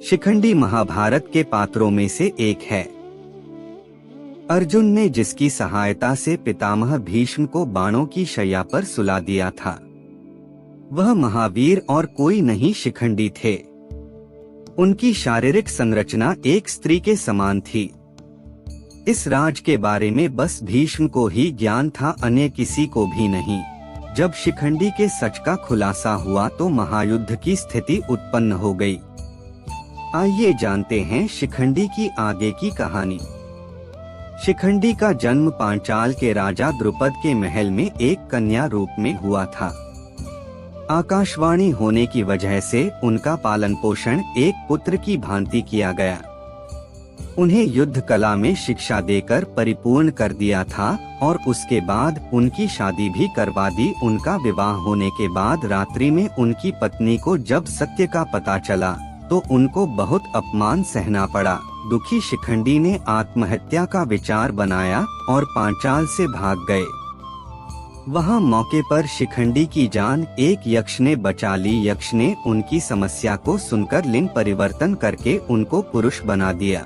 शिखंडी महाभारत के पात्रों में से एक है। अर्जुन ने जिसकी सहायता से पितामह भीष्म को बाणों की शैया पर सुला दिया था, वह महावीर और कोई नहीं शिखंडी थे। उनकी शारीरिक संरचना एक स्त्री के समान थी। इस राज के बारे में बस भीष्म को ही ज्ञान था, अन्य किसी को भी नहीं। जब शिखंडी के सच का खुलासा हुआ तो महायुद्ध की स्थिति उत्पन्न हो गई। आइए जानते हैं शिखंडी की आगे की कहानी। शिखंडी का जन्म पांचाल के राजा द्रुपद के महल में एक कन्या रूप में हुआ था। आकाशवाणी होने की वजह से उनका पालन पोषण एक पुत्र की भांति किया गया। उन्हें युद्ध कला में शिक्षा देकर परिपूर्ण कर दिया था और उसके बाद उनकी शादी भी करवा दी। उनका विवाह होने के बाद रात्रि में उनकी पत्नी को जब सत्य का पता चला तो उनको बहुत अपमान सहना पड़ा। दुखी शिखंडी ने आत्महत्या का विचार बनाया और पांचाल से भाग गए। वहां मौके पर शिखंडी की जान एक यक्ष ने बचा ली। यक्ष ने उनकी समस्या को सुनकर लिंग परिवर्तन करके उनको पुरुष बना दिया।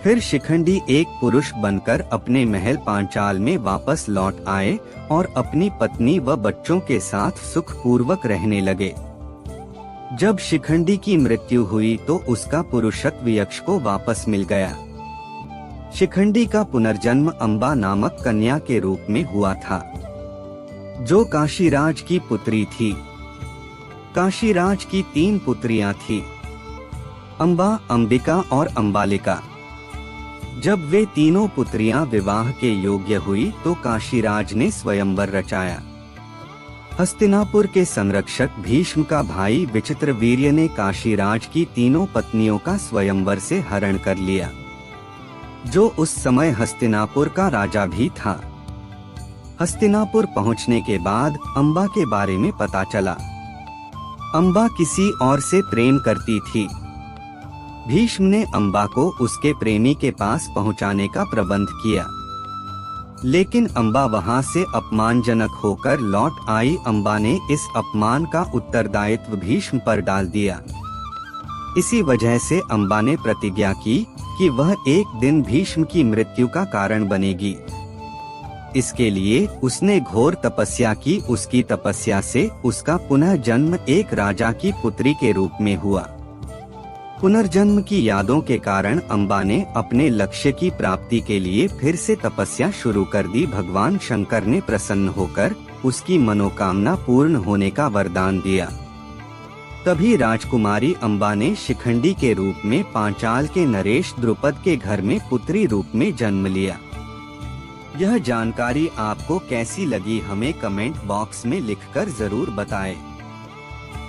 फिर शिखंडी एक पुरुष बनकर अपने महल पांचाल में वापस लौट आए और अपनी पत्नी व बच्चों के साथ सुखपूर्वक रहने लगे। जब शिखंडी की मृत्यु हुई तो उसका पुरुषत्व यक्ष को वापस मिल गया। शिखंडी का पुनर्जन्म अंबा नामक कन्या के रूप में हुआ था, जो काशीराज की पुत्री थी। काशीराज की 3 पुत्रियां थी, अंबा, अंबिका और अंबालिका। जब वे तीनों पुत्रियां विवाह के योग्य हुई तो काशीराज ने स्वयंवर रचाया। हस्तिनापुर के संरक्षक भीष्म का भाई विचित्रवीर्य ने काशीराज की तीनों पत्नियों का स्वयंवर से हरण कर लिया, जो उस समय हस्तिनापुर का राजा भी था। हस्तिनापुर पहुंचने के बाद अंबा के बारे में पता चला। अंबा किसी और से प्रेम करती थी। भीष्म ने अंबा को उसके प्रेमी के पास पहुंचाने का प्रबंध किया, लेकिन अंबा वहां से अपमानजनक होकर लौट आई। अंबा ने इस अपमान का उत्तरदायित्व भीष्म पर डाल दिया। इसी वजह से अंबा ने प्रतिज्ञा की कि वह एक दिन भीष्म की मृत्यु का कारण बनेगी। इसके लिए उसने घोर तपस्या की। उसकी तपस्या से उसका पुनः जन्म एक राजा की पुत्री के रूप में हुआ। पुनर्जन्म की यादों के कारण अंबा ने अपने लक्ष्य की प्राप्ति के लिए फिर से तपस्या शुरू कर दी। भगवान शंकर ने प्रसन्न होकर उसकी मनोकामना पूर्ण होने का वरदान दिया। तभी राजकुमारी अंबा ने शिखंडी के रूप में पांचाल के नरेश द्रुपद के घर में पुत्री रूप में जन्म लिया। यह जानकारी आपको कैसी लगी हमें कमेंट बॉक्स में लिखकर जरूर बताएं।